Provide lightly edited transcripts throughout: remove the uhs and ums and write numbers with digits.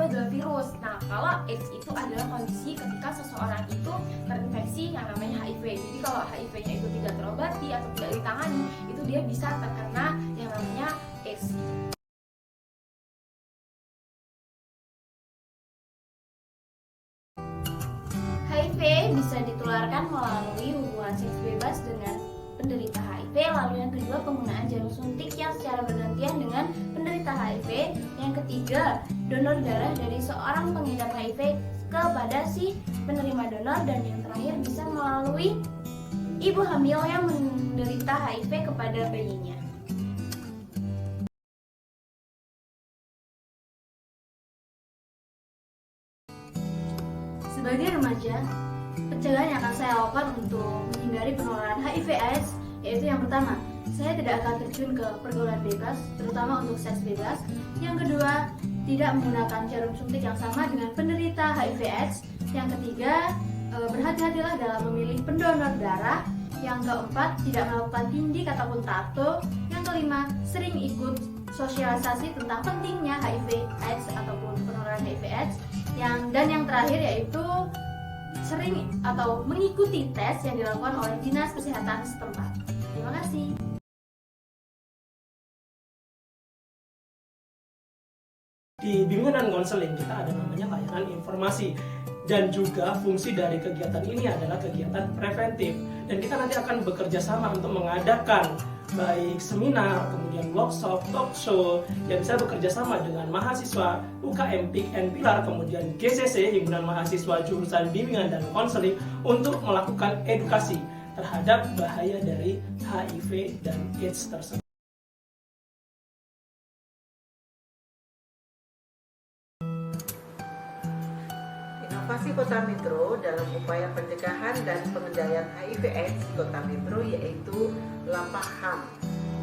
itu adalah virus. Nah, kalau AIDS itu adalah kondisi ketika seseorang itu terinfeksi yang namanya HIV. Jadi kalau HIV-nya itu tidak terobati atau tidak ditangani, itu dia bisa terkena yang namanya AIDS. HIV bisa ditularkan melalui hubungan seks bebas dengan penderita HIV. Lalu yang kedua, penggunaan jarum suntik yang secara bergantian dengan penderita HIV. Yang ketiga, donor darah dari seorang pengidap HIV kepada si penerima donor. Dan yang terakhir, bisa melalui ibu hamil yang menderita HIV kepada bayinya. Sebagai remaja, pencegahan yang akan saya lakukan untuk menghindari penularan HIV/AIDS yaitu yang pertama, saya tidak akan terjun ke pergaulan bebas, terutama untuk seks bebas. Yang kedua, tidak menggunakan jarum suntik yang sama dengan penderita HIV/AIDS. Yang ketiga, berhati-hatilah dalam memilih pendonor darah. Yang keempat, tidak melakukan tindik ataupun tato. Yang kelima, sering ikut sosialisasi tentang pentingnya HIV/AIDS ataupun penularan HIV/AIDS. Dan yang terakhir yaitu sering atau mengikuti tes yang dilakukan oleh Dinas Kesehatan setempat. Terima kasih. Di bimbingan dan konseling kita ada namanya layanan informasi, dan juga fungsi dari kegiatan ini adalah kegiatan preventif, dan kita nanti akan bekerja sama untuk mengadakan baik seminar, kemudian workshop, talk show yang bisa bekerja sama dengan mahasiswa UKM PIK and Pilar, kemudian GCC, Himpunan Mahasiswa Jurusan Bimbingan dan Konseling, untuk melakukan edukasi terhadap bahaya dari HIV dan AIDS tersebut. Inovasi Kota Metro dalam upaya pencegahan dan pengendalian HIV/AIDS di Kota Metro yaitu LAPAHAM,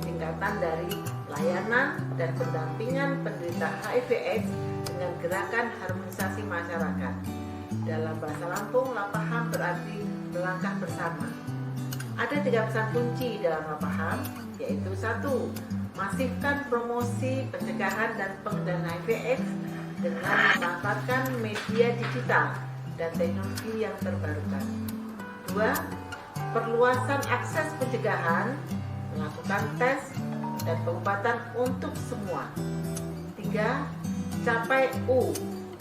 tingkatan dari layanan dan pendampingan penderita HIV/AIDS dengan gerakan harmonisasi masyarakat. Dalam bahasa Lampung, LAPAHAM berarti melangkah bersama. Ada 3 pesan kunci dalam LAPAHAM, yaitu 1. Masifkan promosi pencegahan dan pengendalian HIV/AIDS dengan memanfaatkan media digital dan teknologi yang terbarukan. 2. Perluasan akses pencegahan, melakukan tes dan pengobatan untuk semua. 3. Capai U,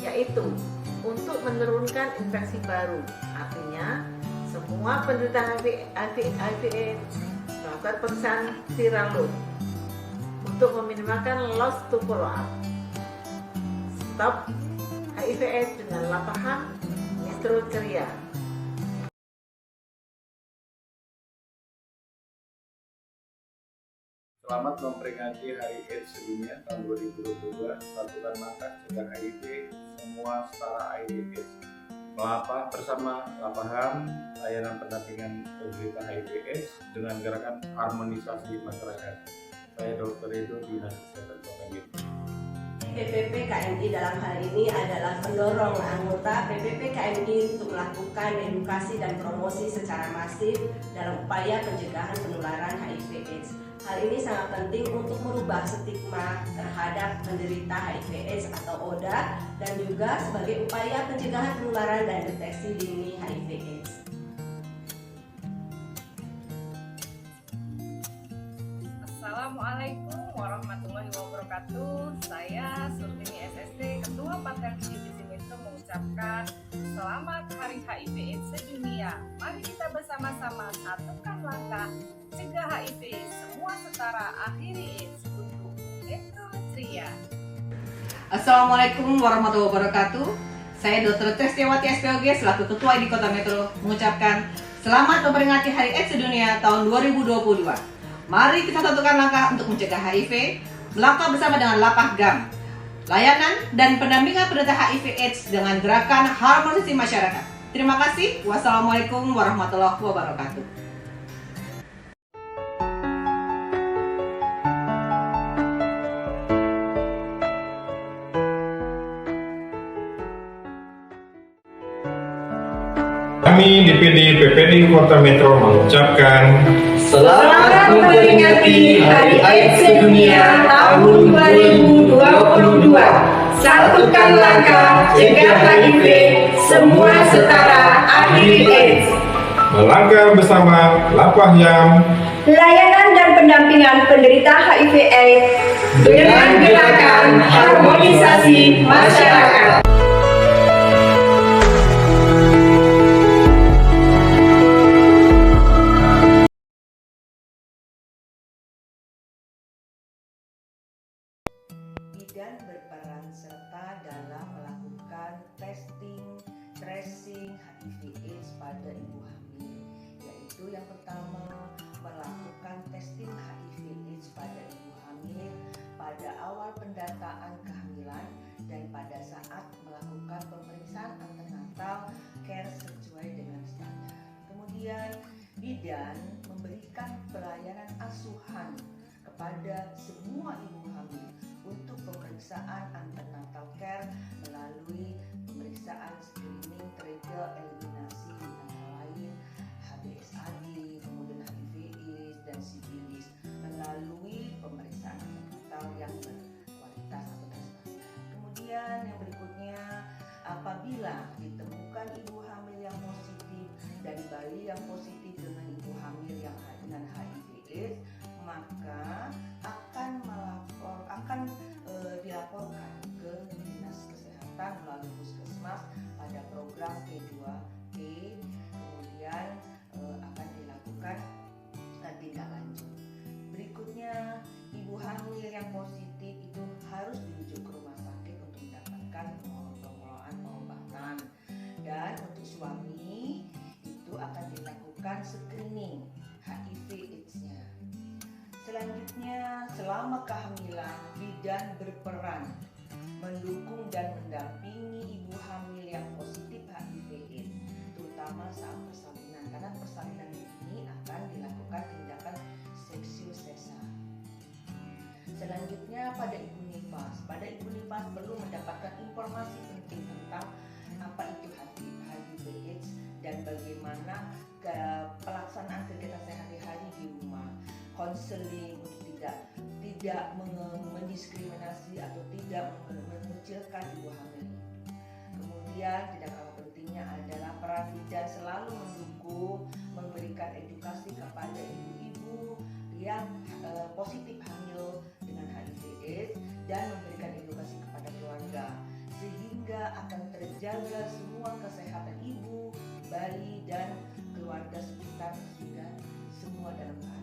yaitu untuk menurunkan infeksi baru. Artinya, semua penderita HIV/AIDS melakukan pemeriksaan viral load untuk meminimalkan loss to follow up. Stop HIV/AIDS dengan LAPAHAM Metro Ceria. Selamat memperingati Hari AIDS Sedunia tahun 2022. Satukan langkah cegah HIV, semua setara AIDS. Melapah bersama LAPAHAM, layanan pendampingan penderita HIV/AIDS dengan gerakan harmonisasi masyarakat. Saya Dr. Edo, Dinas Kesehatan Kota Metro. PPP KMI dalam hal ini adalah mendorong anggota PPP KMI untuk melakukan edukasi dan promosi secara masif dalam upaya pencegahan penularan HIV/AIDS. Hal ini sangat penting untuk merubah stigma terhadap penderita HIV/AIDS atau ODA dan juga sebagai upaya pencegahan penularan dan deteksi dini HIV/AIDS. Assalamualaikum warahmatullahi wabarakatuh. Saya Surtini SST, Ketua Pater Divisi Metro, mengucapkan selamat Hari HIV/AIDS Sedunia. Mari kita bersama-sama satukan langkah cegah HIV, semua setara, akhiri AIDS untuk Metro Ceria. Assalamualaikum warahmatullahi wabarakatuh. Saya Dr. Testiawati SPOG selaku Ketua ID Kota Metro mengucapkan selamat memperingati Hari AIDS Sedunia tahun 2022. Mari kita satukan langkah untuk mencegah HIV, melangkah bersama dengan LAPAHAM, layanan dan pendampingan penderita HIV/AIDS dengan gerakan harmonisasi masyarakat. Terima kasih. Wassalamualaikum warahmatullahi wabarakatuh. Kami DPD PPD Kota Metro mengucapkan selamat memperingati Hari AIDS Sedunia tahun 2022. Satukan langkah, cegah HIV, semua setara, akhiri AIDS. Melangkah bersama Lapahyam, Layanan dan pendampingan penderita HIV/AIDS dengan gerakan harmonisasi masyarakat. Bidan berperan serta dalam melakukan testing, tracing HIV/AIDS pada ibu hamil, yaitu yang pertama melakukan testing HIV/AIDS pada ibu hamil pada awal pendataan kehamilan dan pada saat melakukan pemeriksaan antenatal care sesuai dengan standar. Kemudian bidan memberikan pelayanan asuhan kepada semua ibu hamil untuk pemeriksaan antenatal care melalui pemeriksaan screening triple eliminasi antara lain HBsAg, kemudian HIV/AIDS dan sifilis melalui pemeriksaan antenatal yang berkualitas atau terstandar. Kemudian yang berikutnya, apabila ditemukan ibu hamil yang positif dan bayi yang positif dengan ibu hamil yang dengan HIV/AIDS, maka akan dilaporkan ke Dinas Kesehatan melalui Puskesmas pada program P2P, kemudian akan dilakukan tindak lanjut. Berikutnya, ibu hamil yang positif itu harus dirujuk ke rumah sakit untuk mendapatkan pengelolaan pengobatan, dan untuk suami itu akan dilakukan screening HIV/AIDS-nya. Selanjutnya, selama kehamilan, bidan berperan mendukung dan mendampingi ibu hamil yang positif HIV/AIDS, terutama saat persalinan, karena persalinan ini akan dilakukan tindakan seksiu sesar. Selanjutnya, pada ibu nifas. Pada ibu nifas perlu mendapatkan informasi penting tentang apa itu HIV/AIDS dan bagaimana pelaksanaan kegiatan sehari-hari di rumah. Konseling untuk tidak mendiskriminasi atau tidak mengucilkan ibu hamil. Kemudian tidak kalah pentingnya adalah peran bidan selalu mendukung, memberikan edukasi kepada ibu-ibu yang positif hamil dengan HIV/AIDS dan memberikan edukasi kepada keluarga sehingga akan terjaga semua kesehatan ibu, bayi dan keluarga sekitar, juga semua dalam keadaan